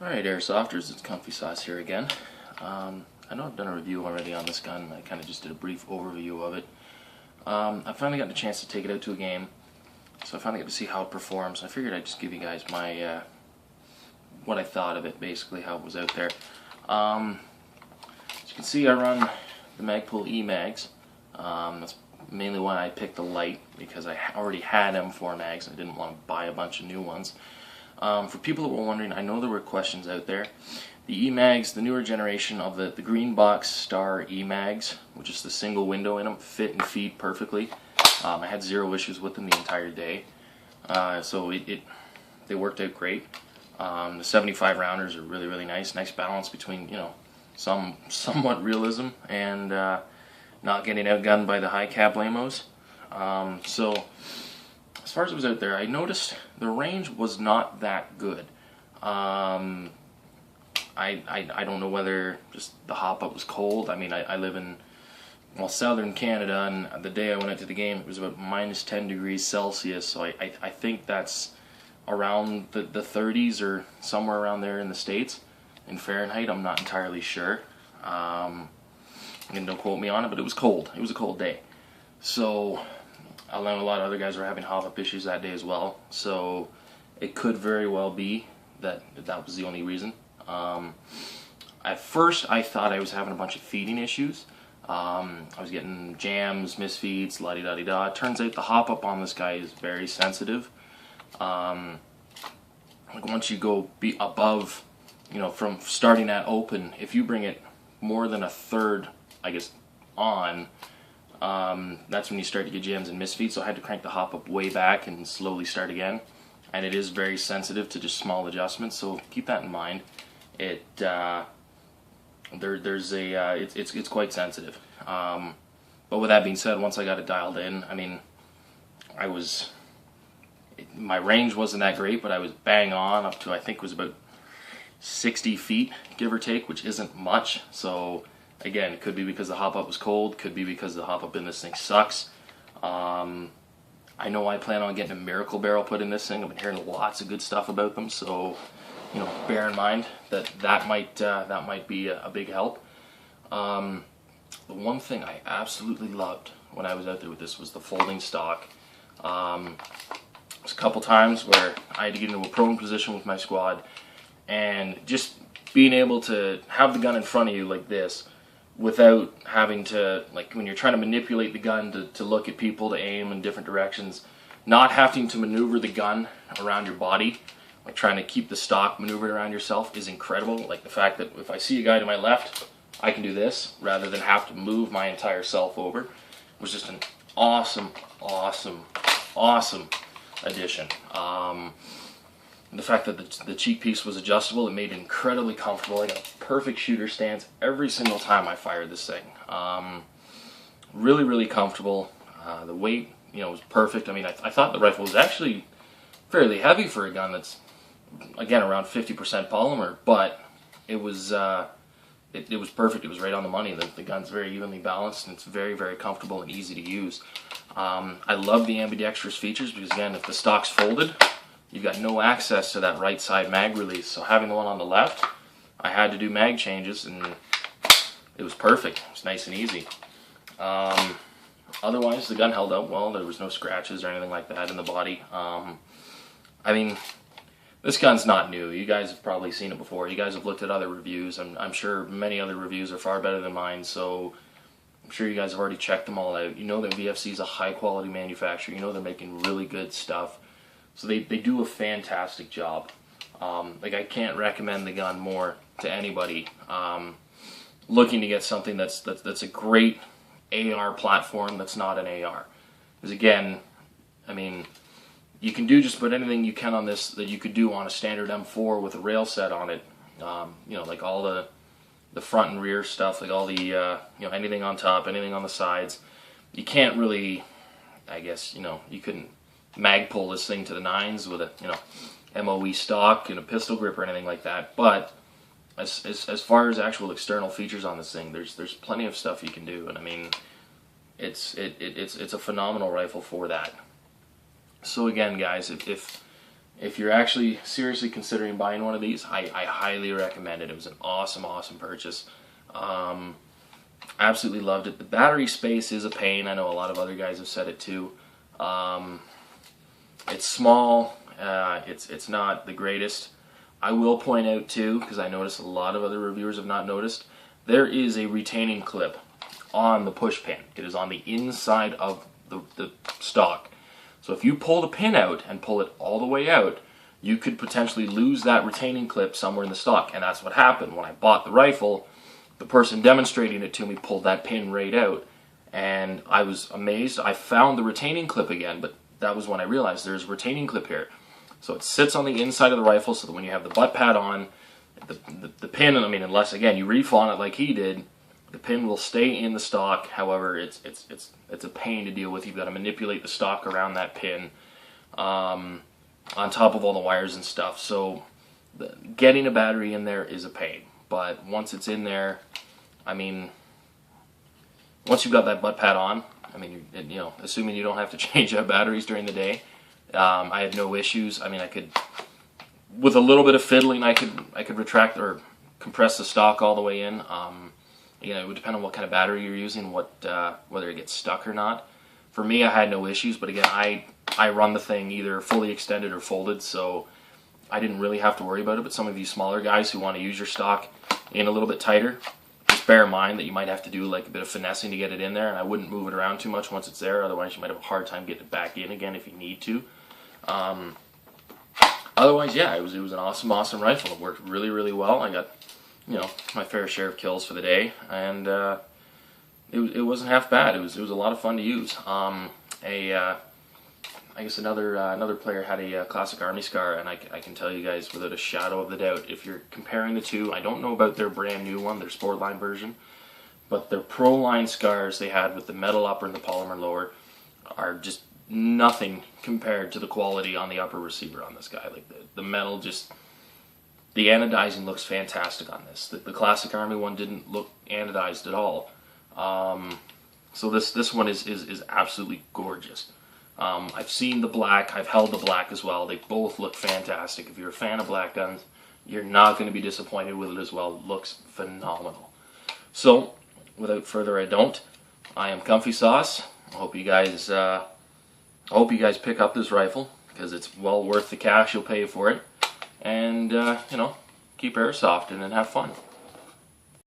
Alright, Airsofters, it's Comfy Sauce here again. I know I've done a review already on this gun. I kind of just did a brief overview of it. I finally got a chance to take it out to a game, so I finally got to see how it performs. I figured I'd just give you guys my what I thought of it, basically how it was out there. As you can see, I run the Magpul E-Mags. That's mainly why I picked the light, because I already had M4 mags and I didn't want to buy a bunch of new ones. For people that were wondering, I know there were questions out there. The E-Mags, the newer generation of the green box Star E-Mags, which is the single window in them, fit and feed perfectly. I had zero issues with them the entire day. So they worked out great. The 75 rounders are really, really nice. Nice balance between, you know, somewhat realism and not getting outgunned by the high cap lamos. So as far as it was out there, I noticed the range was not that good. I don't know whether just the hop-up was cold. I mean, I live in, well, southern Canada, and the day I went out to the game, it was about minus 10 degrees Celsius, so I think that's around the 30s or somewhere around there in the States. In Fahrenheit, I'm not entirely sure. And don't quote me on it, but it was cold. It was a cold day. So I know a lot of other guys were having hop-up issues that day as well, so it could very well be that was the only reason. At first I thought I was having a bunch of feeding issues. I was getting jams, misfeeds, la-di-da-di-da. It turns out the hop-up on this guy is very sensitive. Like once you go above, you know, from starting at open, if you bring it more than a third, I guess, on, that's when you start to get jams and misfeeds. So I had to crank the hop-up way back and slowly start again. And it is very sensitive to just small adjustments, so keep that in mind. It's quite sensitive. But with that being said, once I got it dialed in, I mean, my range wasn't that great, but I was bang on up to, I think it was about 60 feet, give or take, which isn't much. So again, it could be because the hop-up was cold, could be because the hop-up in this thing sucks. I know I plan on getting a Miracle Barrel put in this thing. I've been hearing lots of good stuff about them, so you know, bear in mind that might be a big help. The one thing I absolutely loved when I was out there with this was the folding stock. There's a couple times where I had to get into a prone position with my squad, and just being able to have the gun in front of you like this, without having to, like when you're trying to manipulate the gun to look at people, to aim in different directions, not having to maneuver the gun around your body, like trying to keep the stock maneuvered around yourself, is incredible. Like the fact that if I see a guy to my left, I can do this rather than have to move my entire self over. It was just an awesome, awesome, awesome addition. The fact that the cheek piece was adjustable, it made it incredibly comfortable. I got a perfect shooter stance every single time I fired this thing. Really, really comfortable. The weight, you know, was perfect. I mean, I thought the rifle was actually fairly heavy for a gun that's, again, around 50% polymer, but it was it was perfect. It was right on the money. The gun's very evenly balanced, and it's very, very comfortable and easy to use. I love the ambidextrous features because, again, if the stock's folded, you've got no access to that right side mag release. So having the one on the left, I had to do mag changes, and it was perfect. It was nice and easy. Otherwise, the gun held up well. There was no scratches or anything like that in the body. I mean, this gun's not new. You guys have probably seen it before. You guys have looked at other reviews. I'm sure many other reviews are far better than mine, so I'm sure you guys have already checked them all out. You know that VFC is a high-quality manufacturer. You know they're making really good stuff. So they do a fantastic job. Like, I can't recommend the gun more to anybody looking to get something that's a great AR platform that's not an AR. Because again, I mean, you can do just about anything you can on this that you could do on a standard M4 with a rail set on it. You know, like all the front and rear stuff, like all the you know, anything on top, anything on the sides. You can't really, I guess, you know, you couldn't mag pull this thing to the nines with a, you know, MOE stock and a pistol grip or anything like that. But as far as actual external features on this thing, there's plenty of stuff you can do, and I mean, it's a phenomenal rifle for that. So again, guys, if if you're actually seriously considering buying one of these, I highly recommend it. It was an awesome, awesome purchase. Absolutely loved it. The battery space is a pain. I know a lot of other guys have said it too. It's small. It's not the greatest. I will point out too, because I noticed a lot of other reviewers have not noticed, there is a retaining clip on the push pin. It is on the inside of the stock. So if you pull the pin out and pull it all the way out, you could potentially lose that retaining clip somewhere in the stock. And that's what happened. When I bought the rifle, the person demonstrating it to me pulled that pin right out. And I was amazed. I found the retaining clip again, but that was when I realized there's a retaining clip here. So it sits on the inside of the rifle so that when you have the butt pad on, the pin, I mean, unless again you reef on it like he did, the pin will stay in the stock. However, it's a pain to deal with. You've got to manipulate the stock around that pin, on top of all the wires and stuff. So getting a battery in there is a pain. But once it's in there, I mean, once you've got that butt pad on, I mean, you know, assuming you don't have to change out batteries during the day, I had no issues. I mean, I could, with a little bit of fiddling, I could retract or compress the stock all the way in. You know, it would depend on what kind of battery you're using, whether it gets stuck or not. For me, I had no issues, but again, I run the thing either fully extended or folded, so I didn't really have to worry about it. But some of you smaller guys who want to use your stock in a little bit tighter, just bear in mind that you might have to do like a bit of finessing to get it in there, and I wouldn't move it around too much once it's there, otherwise you might have a hard time getting it back in again if you need to. Otherwise, yeah, it was an awesome rifle. It worked really, really well. I got, you know, my fair share of kills for the day, and it wasn't half bad. It was a lot of fun to use. I guess another player had a classic Army Scar, and I can tell you guys without a shadow of the doubt, if you're comparing the two, I don't know about their brand new one, their Sport line version, but their Pro line scars they had with the metal upper and the polymer lower are just nothing compared to the quality on the upper receiver on this guy. Like the metal, just the anodizing looks fantastic on this. The classic Army one didn't look anodized at all. So this one is absolutely gorgeous. I've seen the black, I've held the black as well. They both look fantastic. If you're a fan of black guns, you're not going to be disappointed with it as well. It looks phenomenal. So, without further ado, I am Comfy Sauce. I hope you guys pick up this rifle, because it's well worth the cash you'll pay for it. And, you know, keep airsofting and have fun.